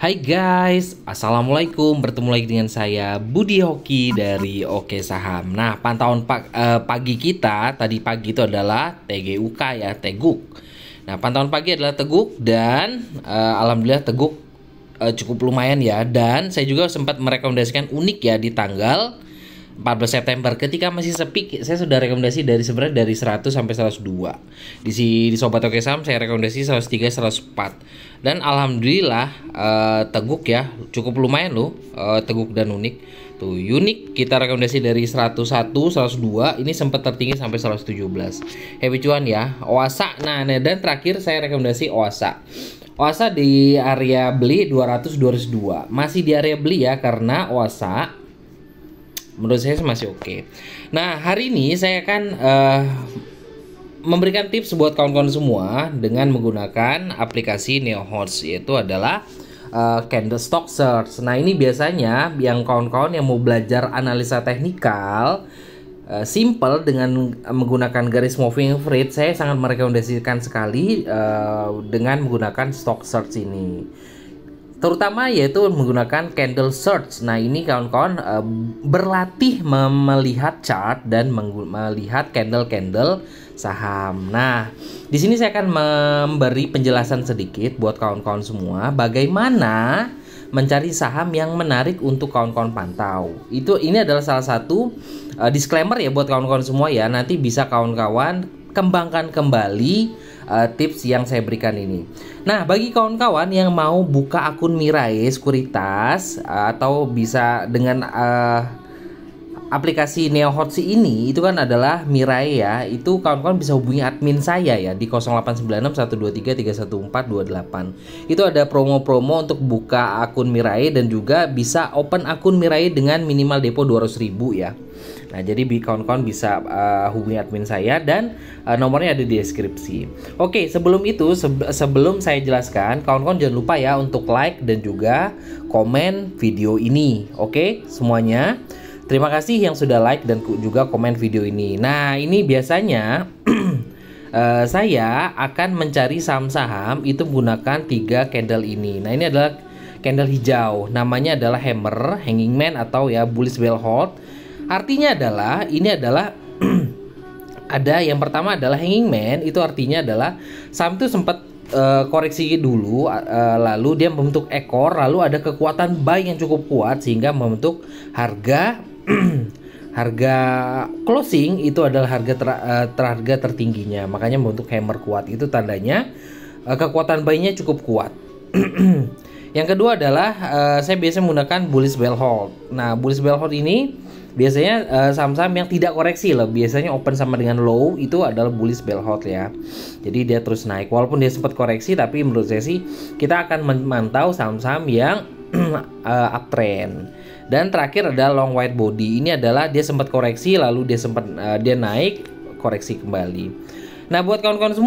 Hai guys, Assalamualaikum. Bertemu lagi dengan saya Budi Hoki dari Oke Saham. Nah, pantauan pagi kita tadi pagi itu adalah TGUK ya, Teguk. Nah, pantauan pagi adalah Teguk dan alhamdulillah Teguk cukup lumayan ya. Dan saya juga sempat merekomendasikan unik ya di tanggal 14 September ketika masih sepi. Saya sudah rekomendasi sebenarnya dari 100 sampai 102. Di Sobat Oke Saham saya rekomendasi 103 104. Dan alhamdulillah Teguk ya cukup lumayan loh, Teguk dan Unik. Tuh Unik kita rekomendasi dari 101 102, ini sempat tertinggi sampai 117. Happy cuan ya. Oasa. Nah, dan terakhir saya rekomendasi Oasa. Oasa di area beli 200 202. Masih di area beli ya, karena Oasa menurut saya masih oke. Nah, hari ini saya akan memberikan tips buat kawan-kawan semua dengan menggunakan aplikasi NeoHodds, yaitu adalah Candlestick Search. Nah, ini biasanya yang kawan-kawan yang mau belajar analisa teknikal simple dengan menggunakan garis moving average, saya sangat merekomendasikan sekali dengan menggunakan stock search ini. Terutama yaitu menggunakan candle search. Nah, ini kawan-kawan berlatih melihat chart dan melihat candle-candle saham. Nah, di sini saya akan memberi penjelasan sedikit buat kawan-kawan semua bagaimana mencari saham yang menarik untuk kawan-kawan pantau. Ini adalah salah satu disclaimer ya buat kawan-kawan semua ya. Nanti bisa kawan-kawan kembangkan kembali tips yang saya berikan ini. Nah, bagi kawan-kawan yang mau buka akun Mirai Sekuritas atau bisa dengan aplikasi NeoHodds ini, itu kan adalah Mirai ya. Itu kawan-kawan bisa hubungi admin saya ya di 0896 123 314 28. Itu ada promo-promo untuk buka akun Mirai dan juga bisa open akun Mirai dengan minimal depo 200.000 ya. Nah, jadi kawan-kawan bisa hubungi admin saya dan nomornya ada di deskripsi. Oke, sebelum itu sebelum saya jelaskan, kawan-kawan jangan lupa ya untuk like dan juga komen video ini. Oke, semuanya. Terima kasih yang sudah like dan juga komen video ini. Nah, ini biasanya saya akan mencari saham-saham itu menggunakan 3 candle ini. Nah, ini adalah candle hijau. Namanya adalah hammer, hanging man atau ya bullish bell hold. Artinya adalah ini adalah ada yang pertama adalah hanging man, itu artinya adalah saham itu sempat koreksi dulu, lalu dia membentuk ekor, lalu ada kekuatan buy yang cukup kuat sehingga membentuk harga harga closing itu adalah harga tertingginya, makanya membentuk hammer kuat. Itu tandanya kekuatan buy-nya cukup kuat. Yang kedua adalah saya biasa menggunakan bullish bell hold. Nah, bullish bell hold ini biasanya saham-saham yang tidak koreksi lah, biasanya open sama dengan low, itu adalah bullish bell hold ya. Jadi dia terus naik walaupun dia sempat koreksi, tapi menurut saya sih kita akan memantau saham-saham yang uptrend. Dan terakhir ada long white body. Ini adalah dia sempat koreksi lalu dia naik, koreksi kembali. Nah, buat kawan-kawan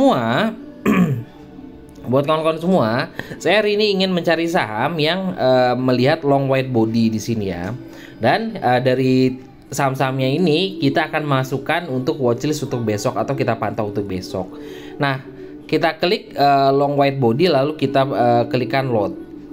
semua, saya hari ini ingin mencari saham yang melihat long white body di sini ya. Dan dari saham-sahamnya ini kita akan masukkan untuk watchlist untuk besok atau kita pantau untuk besok. Nah, kita klik long white body lalu kita klikkan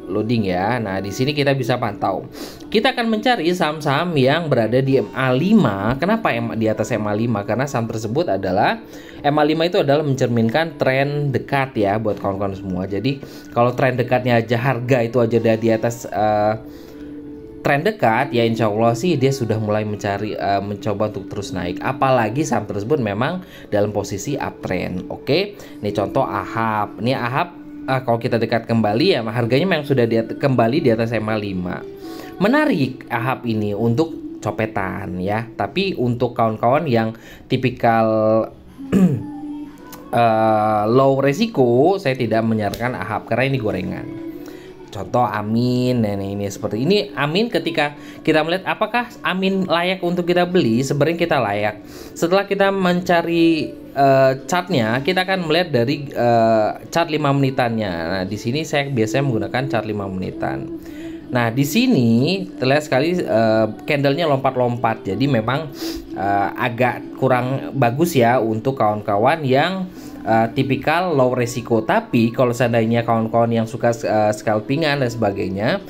loading ya. Nah, di sini kita bisa pantau. Kita akan mencari saham-saham yang berada di MA5. Kenapa di atas MA5? Karena saham tersebut adalah MA5 itu adalah mencerminkan tren dekat ya buat kawan-kawan semua. Jadi, kalau tren dekatnya aja harga itu aja udah di atas tren dekat ya, insya Allah sih dia sudah mulai mencoba untuk terus naik. Apalagi saham tersebut memang dalam posisi uptrend. Oke, ini contoh AHAP. Ini AHAP kalau kita dekat kembali ya, harganya memang sudah kembali di atas MA5. Menarik AHAP ini untuk copetan ya. Tapi untuk kawan-kawan yang tipikal low resiko, saya tidak menyarankan AHAP karena ini gorengan. Contoh Amin, nah ini seperti ini. Amin, ketika kita melihat apakah Amin layak untuk kita beli, sebenarnya kita layak. Setelah kita mencari chartnya, kita akan melihat dari chart 5 menitannya. Nah, di sini saya biasanya menggunakan chart 5 menitan. Nah, di sini terlihat sekali candlenya lompat-lompat. Jadi memang agak kurang bagus ya untuk kawan-kawan yang tipikal low resiko. Tapi kalau seandainya kawan-kawan yang suka scalpingan dan sebagainya,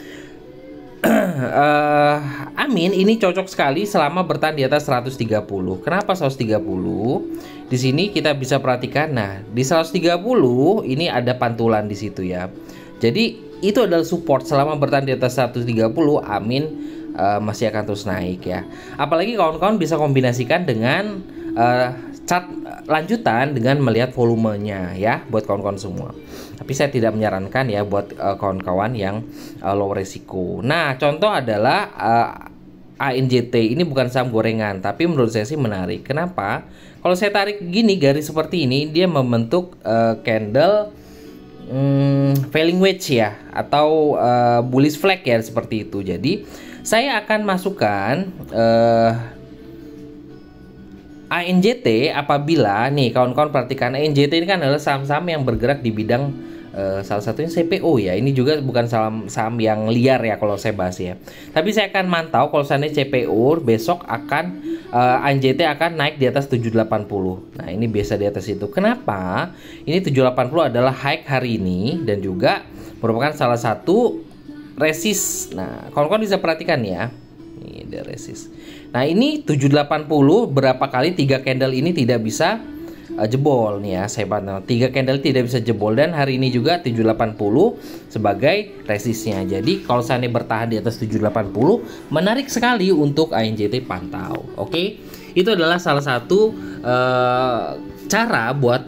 Amin ini cocok sekali selama bertahan di atas 130. Kenapa 130? Di sini kita bisa perhatikan, nah di 130 ini ada pantulan di situ ya. Jadi itu adalah support selama bertahan di atas 130. Amin masih akan terus naik ya. Apalagi kawan-kawan bisa kombinasikan dengan chart lanjutan dengan melihat volumenya ya, buat kawan-kawan semua. Tapi saya tidak menyarankan ya buat kawan-kawan yang low resiko. Nah, contoh adalah ANJT. Ini bukan saham gorengan, tapi menurut saya sih menarik. Kenapa? Kalau saya tarik gini, garis seperti ini, dia membentuk candle falling wedge ya, atau bullish flag ya, seperti itu. Jadi saya akan masukkan ANJT apabila nih kawan-kawan perhatikan, ANJT ini kan adalah saham-saham yang bergerak di bidang salah satunya CPO ya. Ini juga bukan saham yang liar ya kalau saya bahas ya. Tapi saya akan mantau kalau seandainya CPO besok akan ANJT akan naik di atas 780. Nah, ini biasa di atas itu. Kenapa? Ini 780 adalah high hari ini dan juga merupakan salah satu resist. Nah, kawan-kawan bisa perhatikan ya. Ini ada resist. Nah, ini 780 berapa kali 3 candle ini tidak bisa jebol nih ya, saya pantau 3 candle tidak bisa jebol, dan hari ini juga 780 sebagai resistnya. Jadi kalau seandainya bertahan di atas 780 menarik sekali untuk ANJT pantau. Oke, itu adalah salah satu cara buat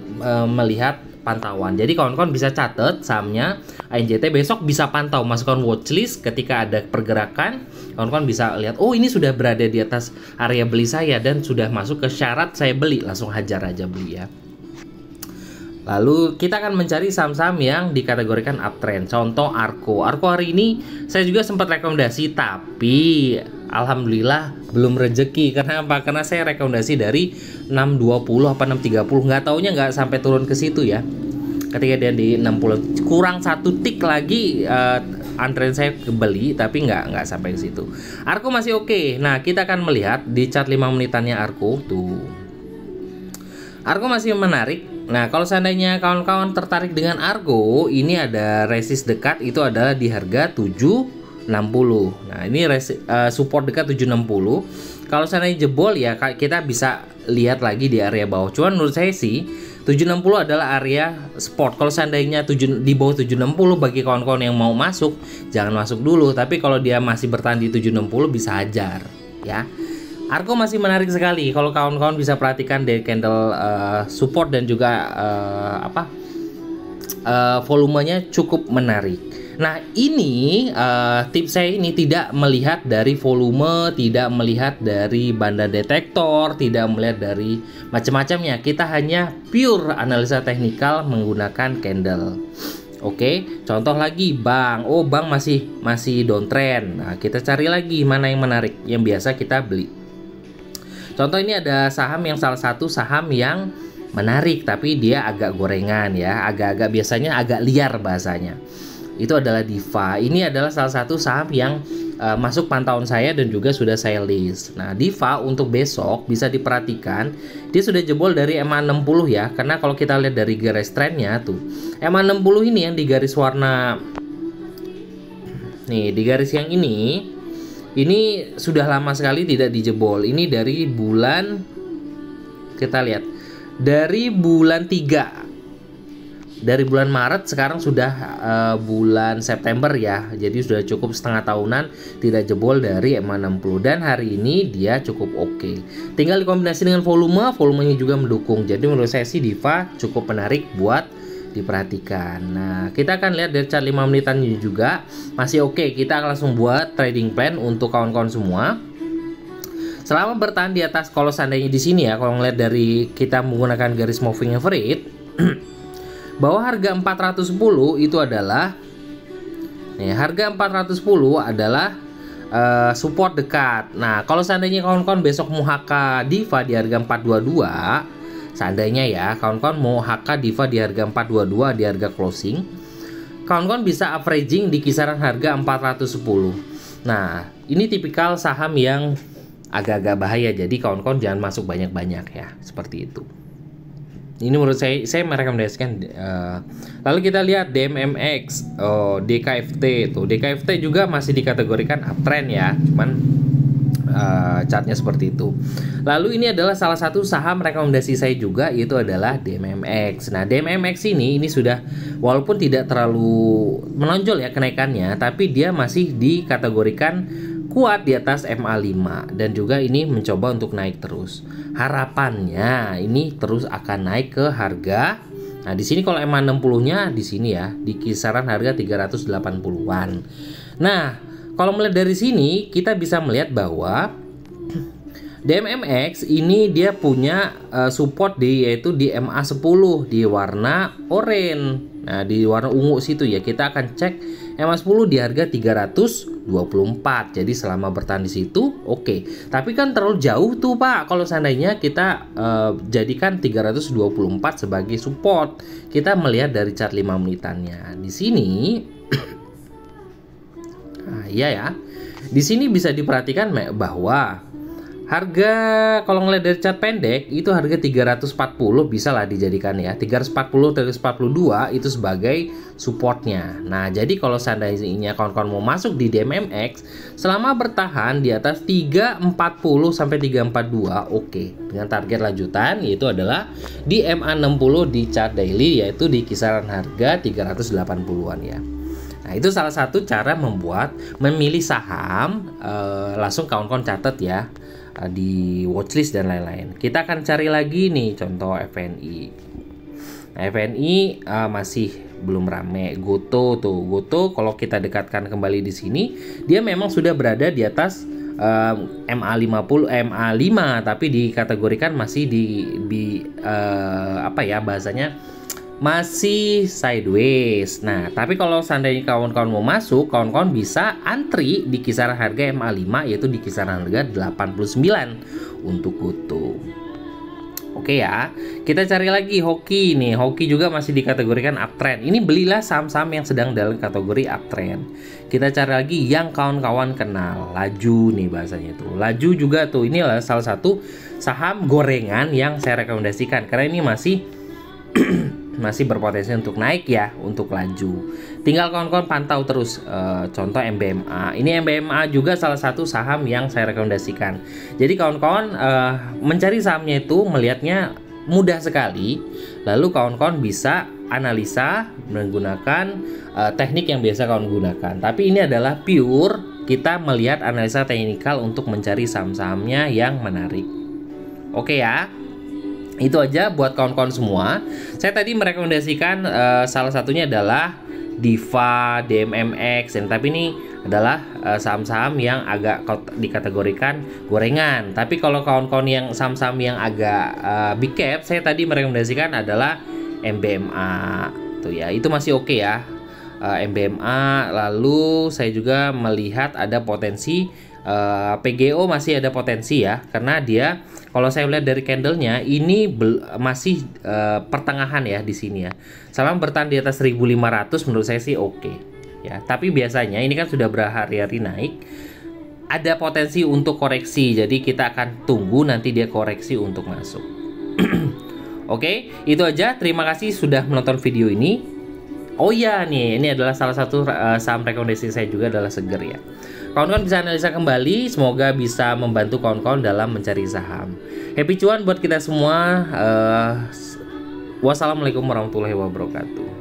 melihat pantauan. Jadi kawan-kawan bisa catat sahamnya ANJT, besok bisa pantau, masukkan watchlist. Ketika ada pergerakan, kawan-kawan bisa lihat, oh ini sudah berada di atas area beli saya dan sudah masuk ke syarat saya beli, langsung hajar aja beli ya. Lalu kita akan mencari saham-saham yang dikategorikan uptrend. Contoh Arko. Arko hari ini saya juga sempat rekomendasi, tapi alhamdulillah belum rezeki. Kenapa? Karena saya rekomendasi dari 620 apa 630, nggak taunya nggak sampai turun ke situ ya. Ketika dia di 60 kurang satu tik lagi, antrean saya kebeli, tapi nggak sampai ke situ. Arko masih oke. Nah, kita akan melihat di chart 5 menitannya Arko tuh. Arko masih menarik. Nah, kalau seandainya kawan-kawan tertarik dengan Arko, ini ada resist dekat, itu adalah di harga 760. Nah, ini support dekat 760. Kalau seandainya jebol ya kita bisa lihat lagi di area bawah. Cuman menurut saya sih 760 adalah area support. Kalau seandainya di bawah 760, bagi kawan-kawan yang mau masuk, jangan masuk dulu. Tapi kalau dia masih bertahan di 760 bisa hajar ya. Arko masih menarik sekali. Kalau kawan-kawan bisa perhatikan dari candle support dan juga volumenya cukup menarik. Nah, ini tips saya ini tidak melihat dari volume, tidak melihat dari banda detektor, tidak melihat dari macam-macamnya. Kita hanya pure analisa teknikal menggunakan candle. Oke, contoh lagi bank. Oh, bank masih downtrend. Nah, kita cari lagi mana yang menarik yang biasa kita beli. Contoh ini ada saham yang salah satu saham yang menarik tapi dia agak gorengan ya, agak-agak biasanya agak liar bahasanya. Itu adalah Diva. Ini adalah salah satu saham yang masuk pantauan saya dan juga sudah saya list. Nah, Diva untuk besok bisa diperhatikan, dia sudah jebol dari EMA 60 ya. Karena kalau kita lihat dari garis trennya tuh, EMA 60 ini yang di garis warna nih, di garis yang ini sudah lama sekali tidak dijebol. Ini dari bulan, kita lihat dari bulan 3, dari bulan Maret, sekarang sudah bulan September ya. Jadi sudah cukup setengah tahunan tidak jebol dari EMA 60. Dan hari ini dia cukup oke. Tinggal dikombinasi dengan volumenya juga mendukung. Jadi menurut saya sih Diva cukup menarik buat diperhatikan. Nah, kita akan lihat dari chart 5 menitan ini juga masih oke. Kita akan langsung buat trading plan untuk kawan-kawan semua. Selama bertahan di atas, kalau seandainya di sini ya, kalau ngeliat dari kita menggunakan garis moving average, bahwa harga 410 itu adalah harga 410 adalah support dekat. Nah, kalau seandainya kawan-kawan besok mau HK Diva di harga 422, seandainya ya kawan-kawan mau HK Diva di harga 422 di harga closing, kawan-kawan bisa averaging di kisaran harga 410. Nah, ini tipikal saham yang agak-agak bahaya, jadi kawan-kawan jangan masuk banyak-banyak ya, seperti itu. Ini menurut saya merekomendasikan. Lalu kita lihat DMMX, DKFT tuh. DKFT juga masih dikategorikan uptrend ya, cuman chartnya seperti itu. Lalu ini adalah salah satu saham rekomendasi saya juga, yaitu adalah DMMX. Nah, DMMX ini sudah walaupun tidak terlalu menonjol ya kenaikannya, tapi dia masih dikategorikan kuat di atas MA5 dan juga ini mencoba untuk naik terus. Harapannya ini terus akan naik ke harga. Nah, di sini kalau MA60-nya di sini ya, di kisaran harga 380-an. Nah, kalau melihat dari sini kita bisa melihat bahwa DMMX ini dia punya support yaitu di MA10 di warna oranye. Nah, di warna ungu situ ya, kita akan cek MA10 di harga 324. Jadi selama bertahan di situ oke. Tapi kan terlalu jauh tuh Pak. Kalau seandainya kita jadikan 324 sebagai support, kita melihat dari chart 5 menitannya. Di sini nah, iya ya. Di sini bisa diperhatikan bahwa harga kalau ngelihat dari chart pendek itu harga 340 bisa lah dijadikan ya. 340 342 itu sebagai supportnya. Nah, jadi kalau seandainya kawan-kawan mau masuk di DMMX selama bertahan di atas 340 sampai 342 oke. Dengan target lanjutan yaitu adalah di MA60 di chart daily, yaitu di kisaran harga 380-an ya. Nah, itu salah satu cara memilih saham. Langsung kawan-kawan catat ya di watchlist dan lain-lain. Kita akan cari lagi nih contoh FNI. Nah, FNI masih belum rame. Goto tuh, Goto kalau kita dekatkan kembali di sini, dia memang sudah berada di atas MA50, MA5, tapi dikategorikan masih di apa ya bahasanya, masih sideways. Nah, tapi kalau seandainya kawan-kawan mau masuk, kawan-kawan bisa antri di kisaran harga MA5, yaitu di kisaran harga 89 untuk Goto. Oke ya, kita cari lagi Hoki nih. Hoki juga masih dikategorikan uptrend. Ini belilah saham-saham yang sedang dalam kategori uptrend. Kita cari lagi yang kawan-kawan kenal. Laju nih bahasanya tuh. Laju juga tuh, ini adalah salah satu saham gorengan yang saya rekomendasikan karena ini masih berpotensi untuk naik ya, untuk laju. Tinggal kawan-kawan pantau terus. Contoh MBMA. Ini MBMA juga salah satu saham yang saya rekomendasikan. Jadi kawan-kawan mencari sahamnya itu melihatnya mudah sekali. Lalu kawan-kawan bisa analisa menggunakan teknik yang biasa kawan gunakan. Tapi ini adalah pure kita melihat analisa teknikal untuk mencari saham-sahamnya yang menarik. Oke ya. Itu aja buat kawan-kawan semua. Saya tadi merekomendasikan salah satunya adalah Diva, DMMX, tapi ini adalah saham-saham yang agak dikategorikan gorengan. Tapi kalau kawan-kawan yang saham-saham yang agak big cap, saya tadi merekomendasikan adalah MBMA. Tuh ya, itu masih oke ya. MBMA, lalu saya juga melihat ada potensi PGO masih ada potensi ya, karena dia kalau saya lihat dari candlenya ini masih pertengahan ya di sini ya. Selama bertahan di atas 1.500 menurut saya sih oke ya. Tapi biasanya ini kan sudah berhari-hari naik, ada potensi untuk koreksi. Jadi kita akan tunggu nanti dia koreksi untuk masuk. Oke, itu aja. Terima kasih sudah menonton video ini. Oh iya nih, ini adalah salah satu saham rekomendasi saya juga adalah Seger ya. Kawan-kawan bisa analisa kembali, semoga bisa membantu kawan-kawan dalam mencari saham. Happy cuan buat kita semua. Wassalamualaikum warahmatullahi wabarakatuh.